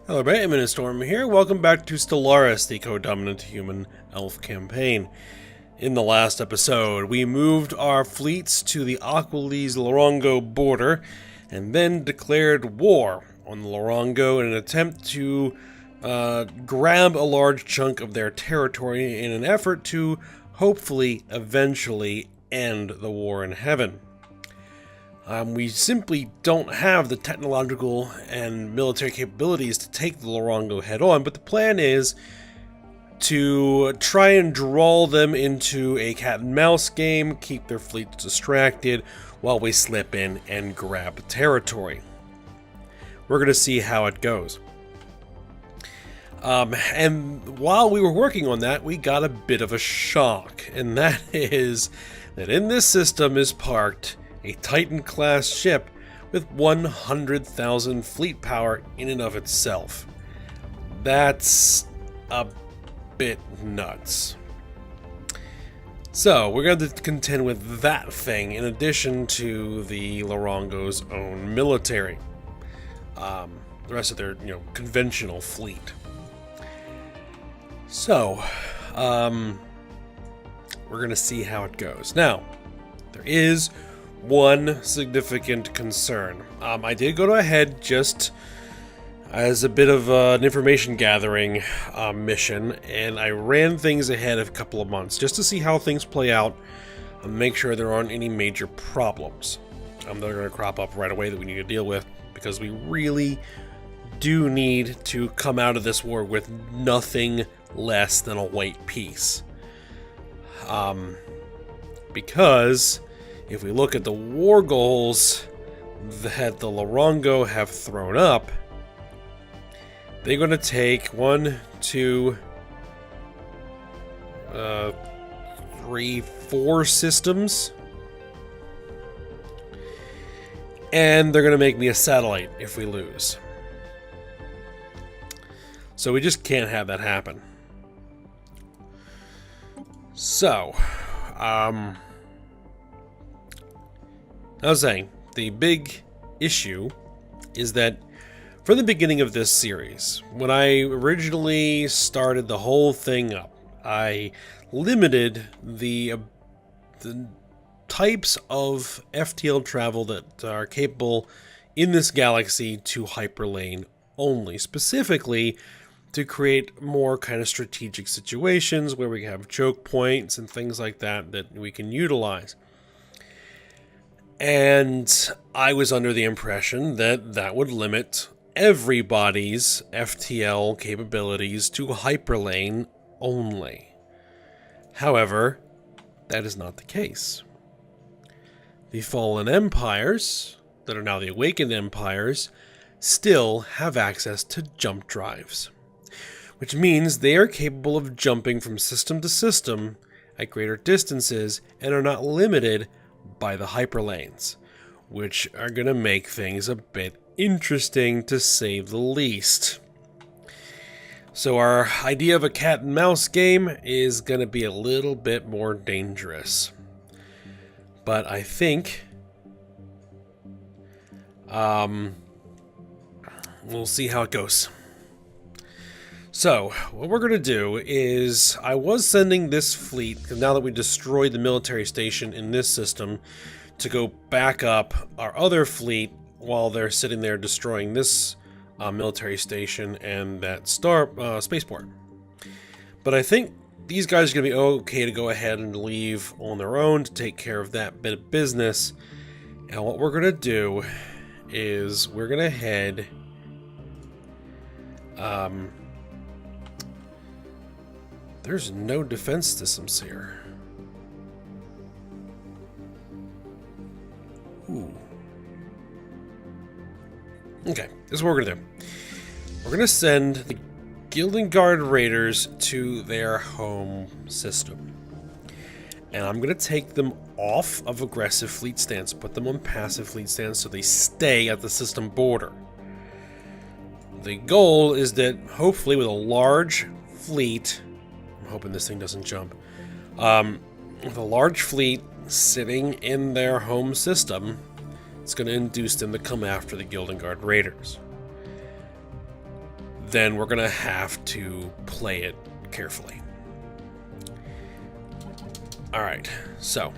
Hello, everybody. Storm here. Welcome back to Stellaris, the co-dominant human elf campaign. In the last episode, we moved our fleets to the Aquilese-Lorongo border and then declared war on the Lorongo in an attempt to grab a large chunk of their territory in an effort to hopefully eventually end the war in heaven. We simply don't have the technological and military capabilities to take the Lorongo head on, but the plan is to try and draw them into a cat and mouse game, keep their fleets distracted while we slip in and grab territory. We're going to see how it goes. And while we were working on that, we got a bit of a shock, and that is that in this system is parked a Titan-class ship with 100,000 fleet power in and of itself. That's a bit nuts. So, we're going to contend with that thing in addition to the Lorongo's own military. The rest of their, conventional fleet. So, we're going to see how it goes. Now, there is one significant concern. I did go ahead just as a bit of an information gathering mission, and I ran things ahead of a couple of months just to see how things play out and make sure there aren't any major problems that are going to crop up right away that we need to deal with, because we really do need to come out of this war with nothing less than a white peace. Because if we look at the war goals that the Lorongo have thrown up, they're going to take 1, 2, 3, 4 systems, and they're going to make me a satellite if we lose. So we just can't have that happen. So, I was saying, the big issue is that from the beginning of this series, when I originally started the whole thing up, I limited the types of FTL travel that are capable in this galaxy to hyperlane only, specifically to create more kind of strategic situations where we have choke points and things like that that we can utilize. And I was under the impression that that would limit everybody's FTL capabilities to hyperlane only. However, that is not the case. The fallen empires, that are now the awakened empires, still have access to jump drives, which means they are capable of jumping from system to system at greater distances and are not limited by the hyperlanes, which are going to make things a bit interesting to say the least. So our idea of a cat and mouse game is going to be a little bit more dangerous. But I think we'll see how it goes. So, what we're going to do is, I was sending this fleet, now that we destroyed the military station in this system, to go back up our other fleet while they're sitting there destroying this military station and that spaceport. But I think these guys are going to be okay to go ahead and leave on their own to take care of that bit of business. And what we're going to do is, we're going to head there's no defense systems here. Ooh. Okay, this is what we're going to do. We're going to send the Gilding Guard Raiders to their home system. And I'm going to take them off of aggressive fleet stance, put them on passive fleet stance so they stay at the system border. The goal is that, hopefully with a large fleet, I'm hoping this thing doesn't jump, with a large fleet sitting in their home system, it's going to induce them to come after the Gilding Guard Raiders. then we're going to have to play it carefully. Alright, so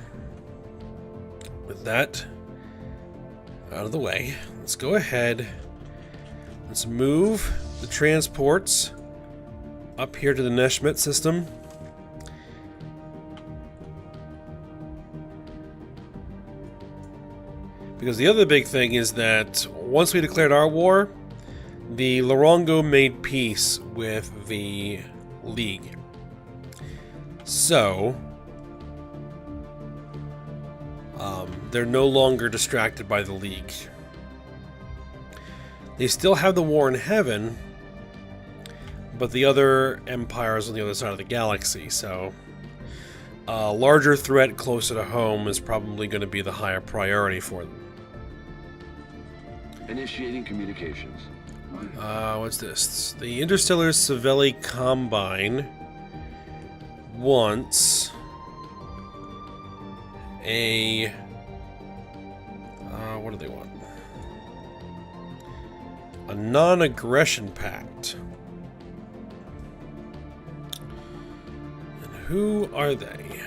with that out of the way, let's go ahead. Let's move the transports up here to the Neshmet system. Because the other big thing is that once we declared our war, the Lorongo made peace with the League. So they're no longer distracted by the League. They still have the war in heaven, but the other empires on the other side of the galaxy, so a larger threat closer to home is probably going to be the higher priority for them. Initiating communications. What's this? The Interstellar Savelli Combine wants a... what do they want? A non-aggression pact. And who are they?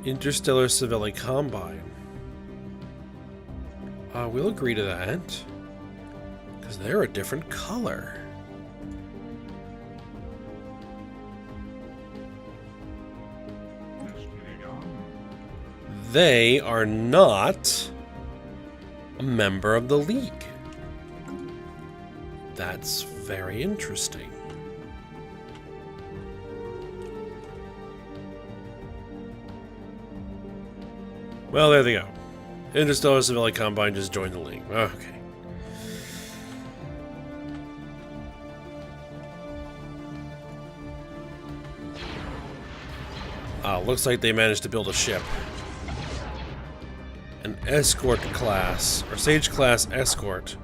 Interstellar Savelli Combine. We'll agree to that. Because they're a different color. They are not a member of the League. That's very interesting. Well, there they go. Interstellar Savelli Combine just joined the League. Okay. Looks like they managed to build a ship. An escort class, or Sage class escort.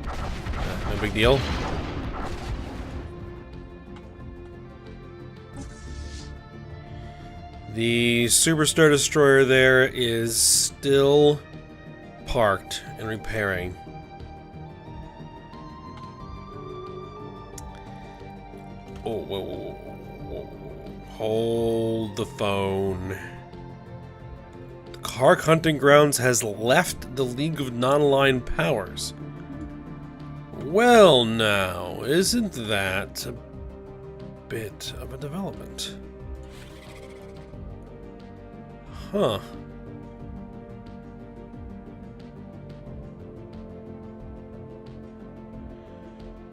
No big deal. The Superstar Destroyer there is still parked and repairing. Oh, whoa, whoa, whoa, whoa. Hold the phone. The Kark Hunting Grounds has left the League of Non-Aligned Powers. Well now, isn't that a bit of a development? Huh.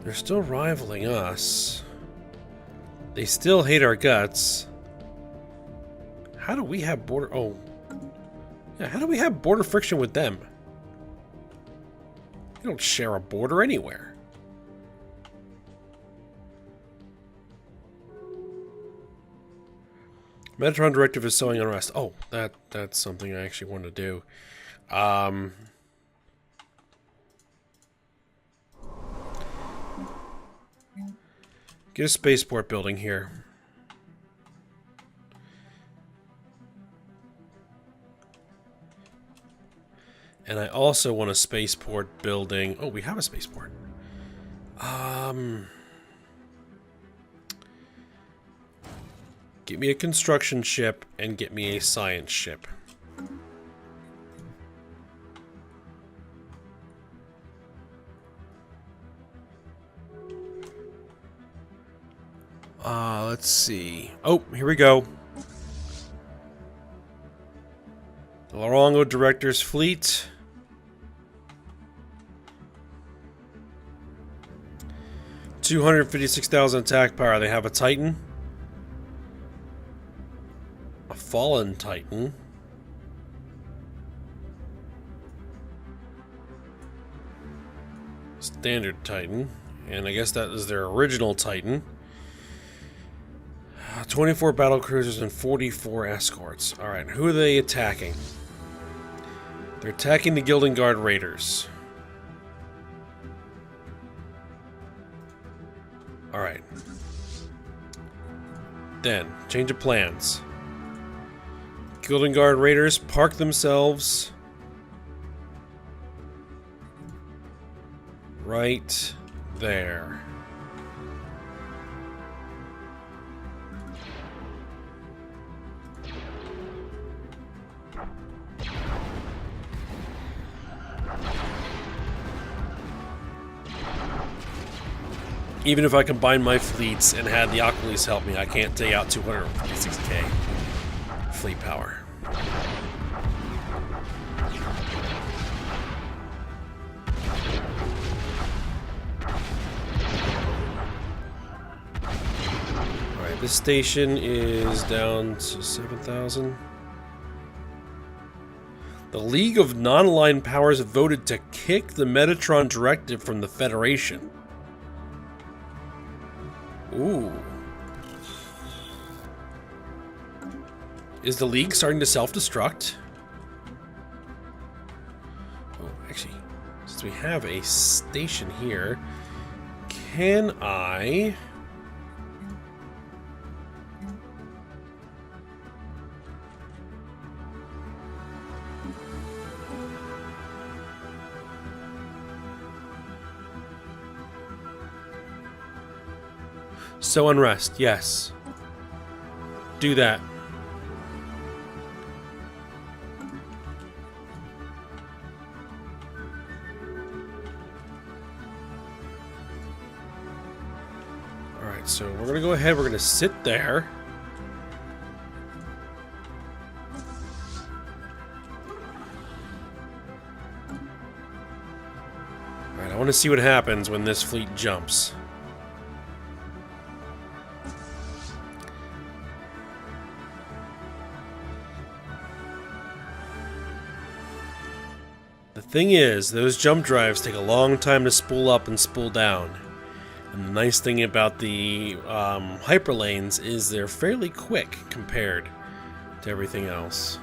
They're still rivaling us. They still hate our guts. How do we have border... Oh. Yeah, how do we have border friction with them? We don't share a border anywhere. Metatron Directive is sowing unrest. Oh, that's something I actually want to do. Get a spaceport building here. And I also want a spaceport building. Oh, we have a spaceport. Get me a construction ship and get me a science ship. Let's see. Oh, here we go. The Lorongo Director's Fleet. $256,000 attack power. They have a Titan. A Fallen Titan. Standard Titan. And I guess that is their original Titan. 24 battle cruisers and 44 escorts. Alright, who are they attacking? They're attacking the Gilding Guard Raiders. Alright. Then, change of plans. Guilding Guard Raiders park themselves right there. Even if I combine my fleets and had the Aqualies help me, I can't take out 256k fleet power. Alright, this station is down to 7,000. The League of Non-Aligned Powers have voted to kick the Metatron Directive from the Federation. Ooh. Is the League starting to self-destruct? Oh, actually, since we have a station here, can I... Sow unrest, yes. Do that. Alright, so we're gonna go ahead, we're gonna sit there. Alright, I want to see what happens when this fleet jumps. The thing is, those jump drives take a long time to spool up and spool down. And the nice thing about the hyperlanes is they're fairly quick compared to everything else.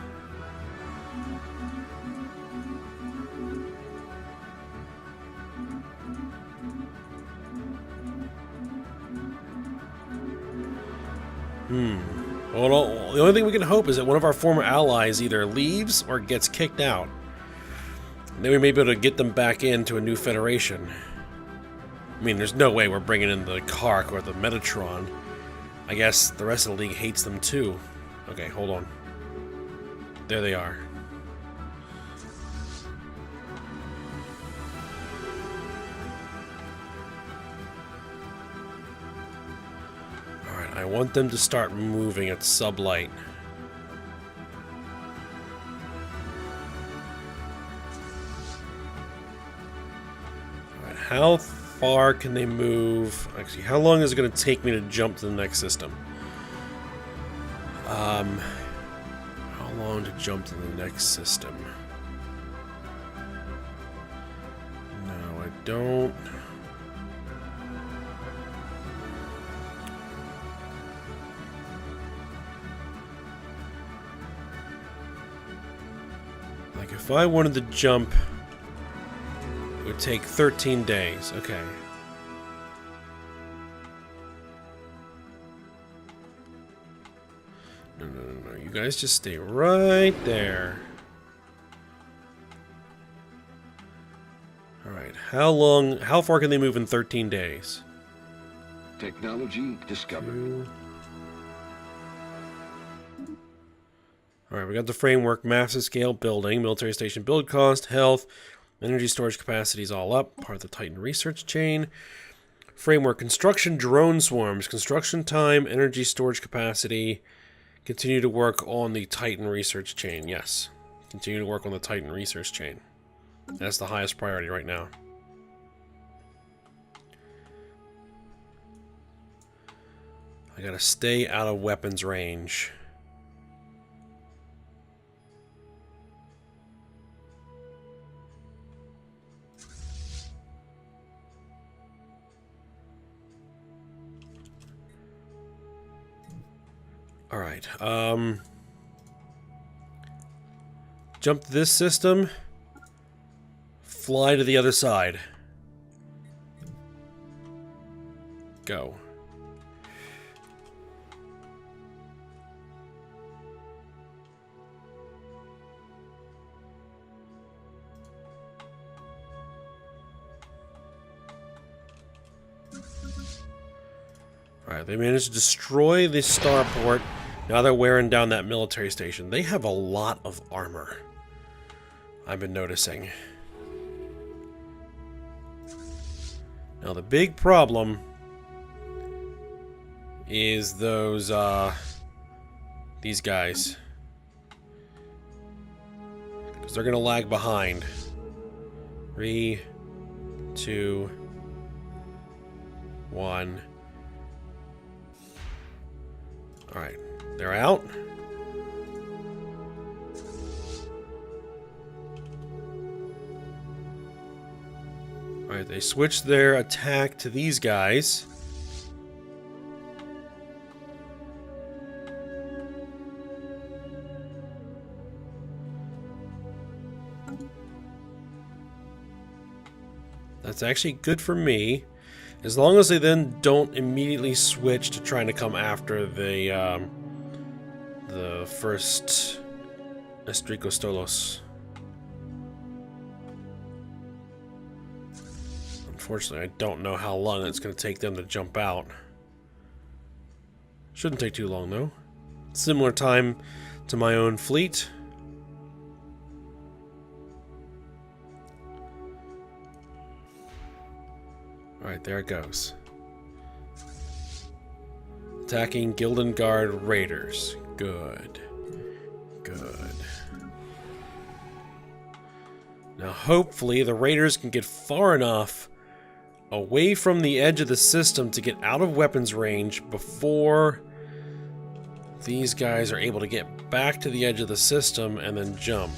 Well, the only thing we can hope is that one of our former allies either leaves or gets kicked out. Then we may be able to get them back into a new federation. I mean, there's no way we're bringing in the Kark or the Metatron. I guess the rest of the League hates them too. Okay, hold on. There they are. Alright, I want them to start moving at sublight. How far can they move? Actually, how long is it going to take me to jump to the next system? How long to jump to the next system? No, I don't. Like, if I wanted to jump... It would take 13 days. Okay. No. You guys just stay right there. Alright. How far can they move in 13 days? Technology discovered. Alright, we got the framework, massive scale building, military station build cost, health, energy storage capacity is all up, part of the Titan research chain. Framework, construction drone swarms, construction time, energy storage capacity. Continue to work on the Titan research chain, yes. Continue to work on the Titan research chain. That's the highest priority right now. I gotta stay out of weapons range. Alright, jump to this system, fly to the other side. Go. Alright, they managed to destroy the starport. Now they're wearing down that military station. They have a lot of armor, I've been noticing. Now the big problem is those, these guys. Because they're gonna lag behind. 3, 2, 1. Alright, they're out. Alright, they switched their attack to these guys. That's actually good for me. As long as they then don't immediately switch to trying to come after the first Estrikostolos. Unfortunately, I don't know how long it's going to take them to jump out. Shouldn't take too long, though. Similar time to my own fleet. Alright, there it goes. Attacking Gildan Guard Raiders. Good. Good. Now, hopefully, the Raiders can get far enough away from the edge of the system to get out of weapons range before these guys are able to get back to the edge of the system and then jump.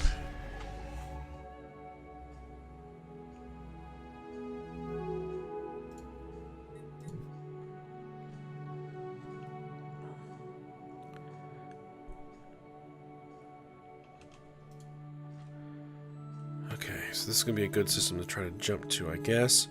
Okay, so this is going to be a good system to try to jump to, I guess.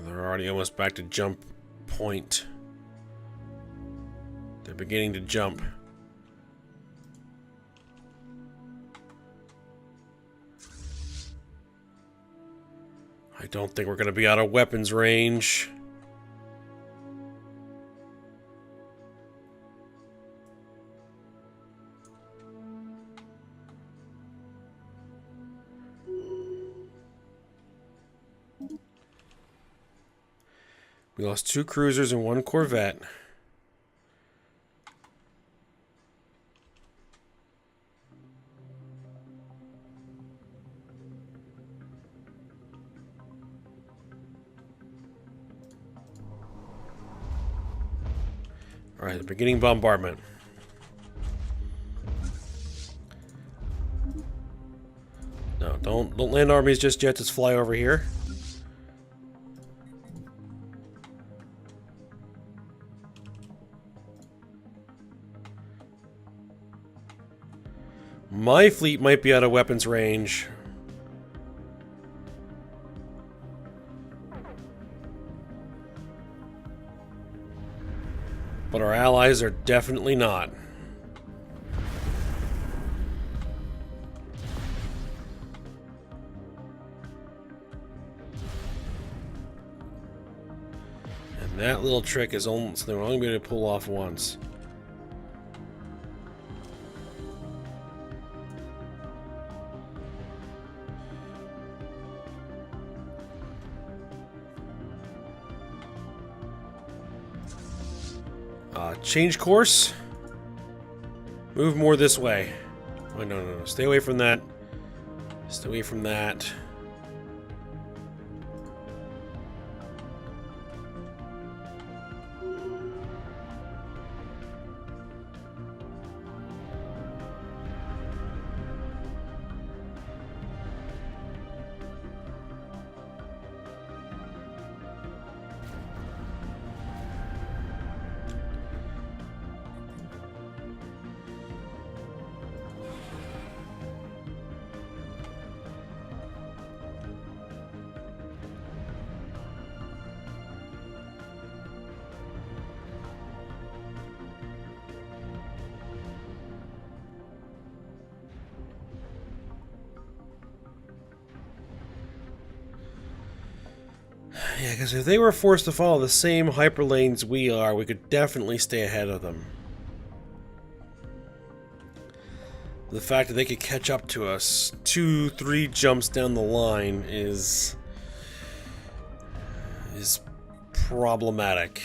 They're already almost back to jump point. They're beginning to jump. I don't think we're going to be out of weapons range. We lost 2 cruisers and 1 corvette. Alright, the beginning bombardment. No, don't land armies just yet, just fly over here. My fleet might be out of weapons range. But our allies are definitely not. And that little trick is only something we're only going to pull off once. Change course. Move more this way. Oh, no. Stay away from that. Stay away from that. Yeah, because if they were forced to follow the same hyperlanes we are, we could definitely stay ahead of them. The fact that they could catch up to us 2-3 jumps down the line is problematic.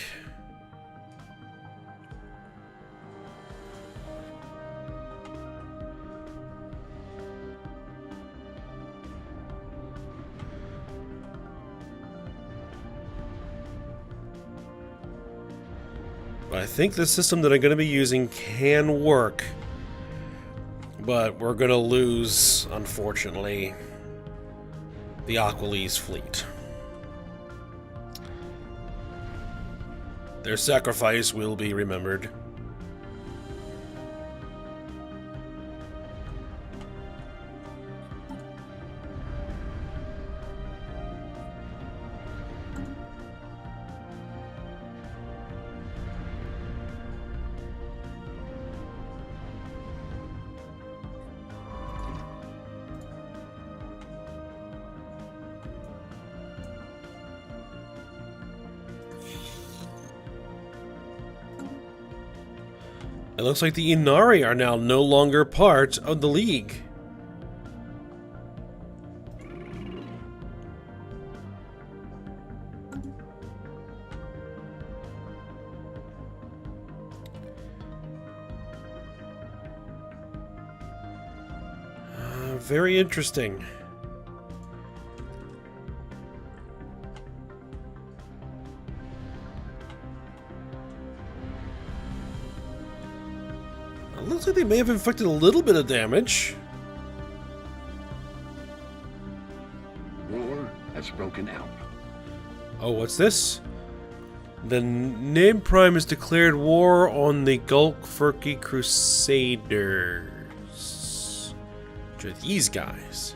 I think the system that I'm going to be using can work, but we're going to lose, unfortunately, the Aquilese fleet. Their sacrifice will be remembered. It looks like the Inari are now no longer part of the League. Very interesting. It looks like they may have inflicted a little bit of damage. War has broken out. Oh, what's this? The Nib Prime has declared war on the Gulkfurki Crusaders. Which are these guys.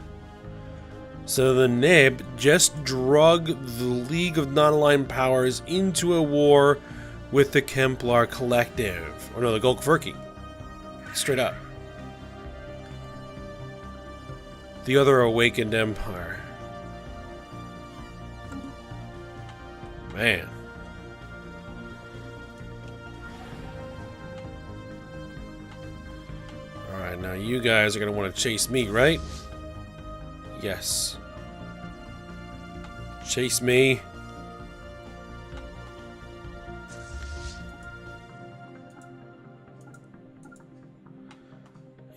So the Nib just drug the League of Non-Aligned Powers into a war with the Kemplar Collective. Or no, the Gulkfurki. Straight up. The other awakened empire. Man. Alright, now you guys are going to want to chase me, right? Yes. Chase me.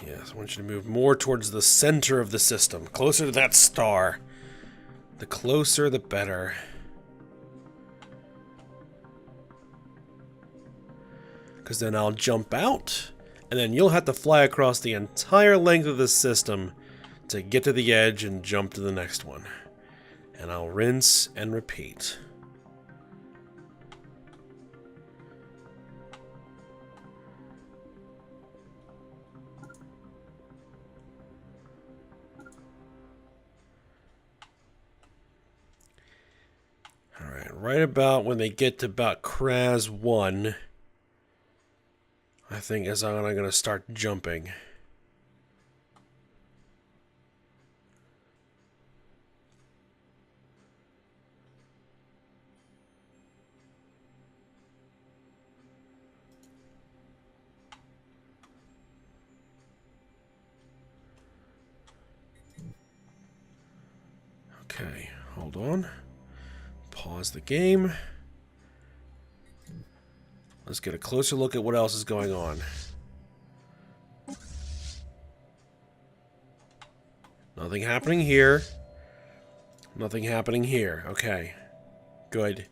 Yes, I want you to move more towards the center of the system. Closer to that star. The closer, the better. Because then I'll jump out, and then you'll have to fly across the entire length of the system to get to the edge and jump to the next one. And I'll rinse and repeat. Alright, right about when they get to about Kraz 1, I think is when I'm going to start jumping. Okay, hold on. Pause the game. Let's get a closer look at what else is going on. Nothing happening here. Nothing happening here. Okay. Good.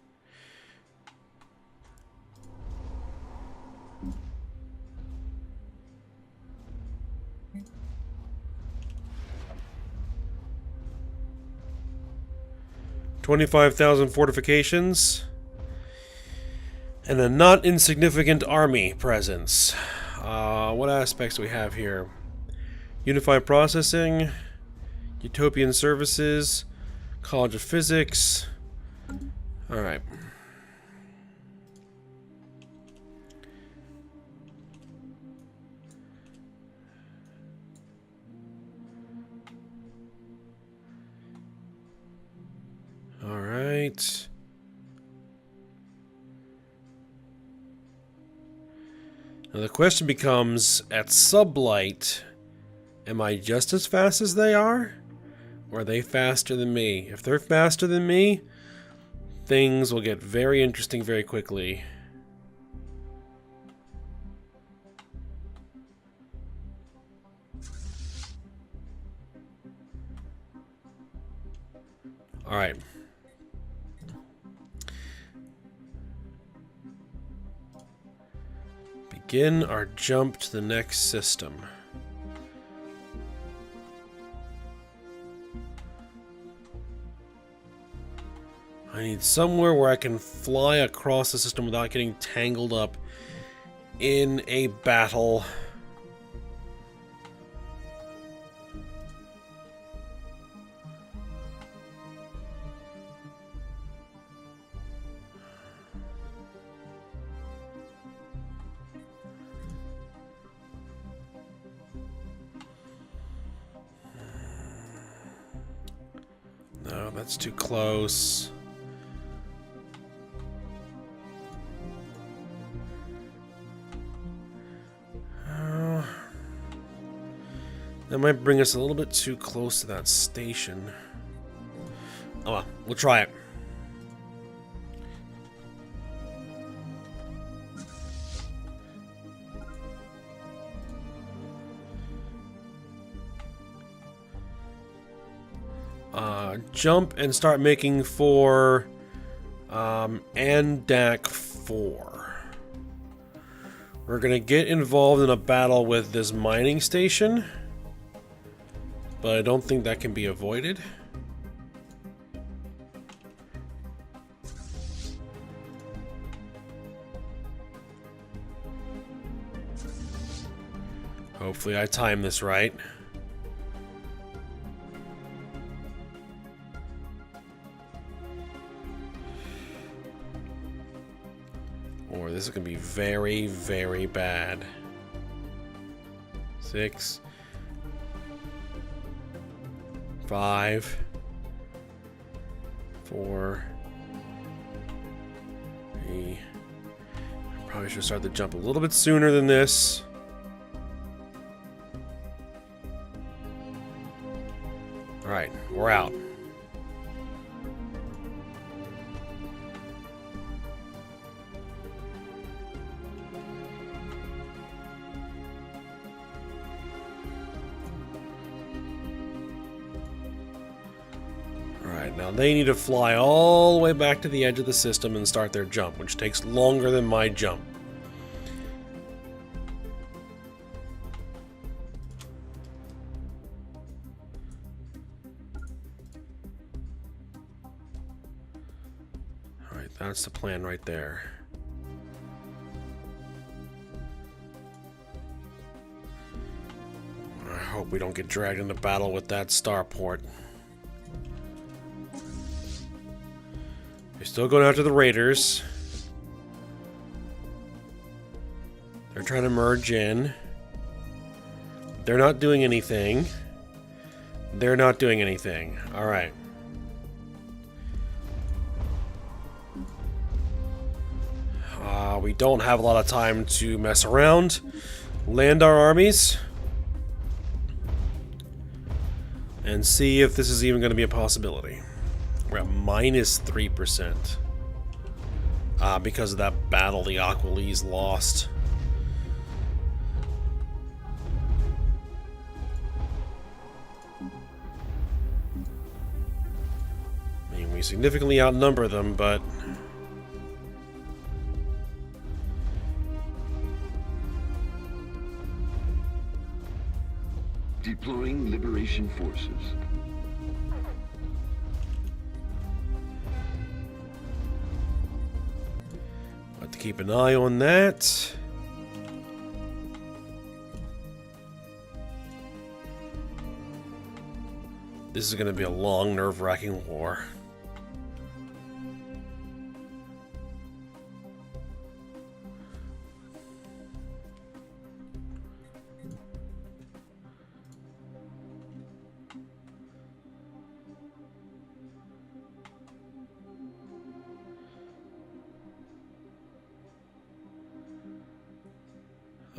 $25,000 fortifications. And a not insignificant army presence. What aspects do we have here? Unified processing, Utopian services, College of Physics. Alright. Alright. Now the question becomes, at sublight, am I just as fast as they are? Or are they faster than me? If they're faster than me, things will get very interesting very quickly. Alright. Begin our jump to the next system. I need somewhere where I can fly across the system without getting tangled up in a battle. No, that's too close. That might bring us a little bit too close to that station. Oh well, we'll try it. Jump and start making for Andak 4. We're gonna get involved in a battle with this mining station, but I don't think that can be avoided. Hopefully I time this right. Or this is going to be very, very bad. 6, 5, 4, 3. I probably should start the jump a little bit sooner than this. Alright, we're out. Now they need to fly all the way back to the edge of the system and start their jump, which takes longer than my jump. Alright, that's the plan right there. I hope we don't get dragged into battle with that starport. They're still going after the raiders. They're trying to merge in. They're not doing anything. They're not doing anything. Alright. We don't have a lot of time to mess around. Land our armies. And see if this is even going to be a possibility. We're at minus 3%. Because of that battle the Aqualies lost. I mean, we significantly outnumber them, but... Deploying liberation forces. Have to keep an eye on that. This is going to be a long, nerve-wracking war.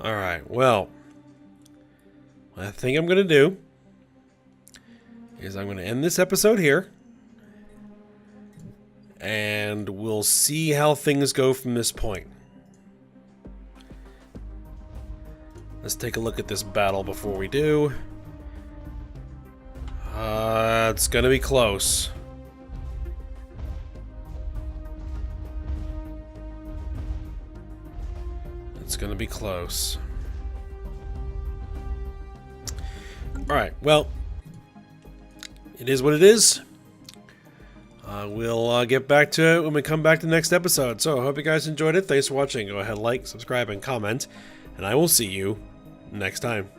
Alright, well, what I think I'm going to do is I'm going to end this episode here. And we'll see how things go from this point. Let's take a look at this battle before we do. It's going to be close. It's going to be close. Alright, well, it is what it is. We'll get back to it when we come back to the next episode. So I hope you guys enjoyed it. Thanks for watching. Go ahead, like, subscribe, and comment. And I will see you next time.